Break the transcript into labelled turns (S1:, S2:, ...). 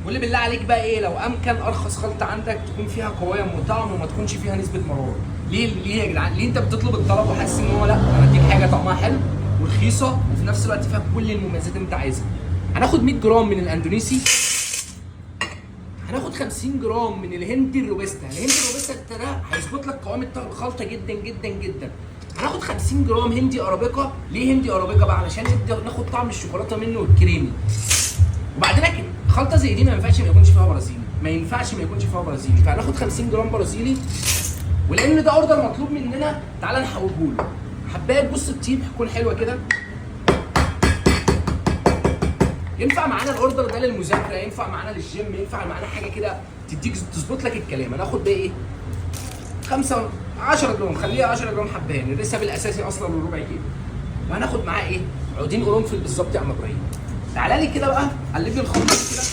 S1: قول لي بالله عليك بقى ايه لو امكن ارخص خلطه عندك تكون فيها قوام وطعم وما تكونش فيها نسبه مراره. ليه يا جدعان؟ ليه انت بتطلب الطلب وحاسس ان هو لا انا اديك حاجه طعمها حلو ورخيصه وفي نفس الوقت فيها كل المميزات اللي انت عايزها. هناخد 100 جرام من الاندونيسي، هناخد 50 جرام من الهندي الروبستا. الهندي الروبستا ده هيظبط لك قوام الخلطه جدا جدا جدا. هناخد 50 جرام هندي ارابيكا. ليه هندي ارابيكا بقى؟ علشان ناخد طعم الشوكولاته منه والكريمي. وبعدين خلطه زي دي ما ينفعش ما يكونش فيها برازيلي، ما ينفعش ما يكونش فيها برازيلي، فهناخد 50 جرام برازيلي. ولان ده اوردر مطلوب مننا تعالى نحوله له. حبايه جوز الطيب تكون حلوه كده. ينفع معانا الاوردر ده للمذاكره، ينفع معانا للجيم، ينفع معانا حاجه كده تديك تظبط لك الكلام. هناخد بقى ايه؟ 10 جرام، خليها 10 جرام حبايه، الرسب الاساسي اصلا ربع كيلو. وهناخد معاه ايه؟ عودين قرنفل بالظبط يا عم ابراهيم. تعالى لي كده بقى قلب لي الخلطه دي كده.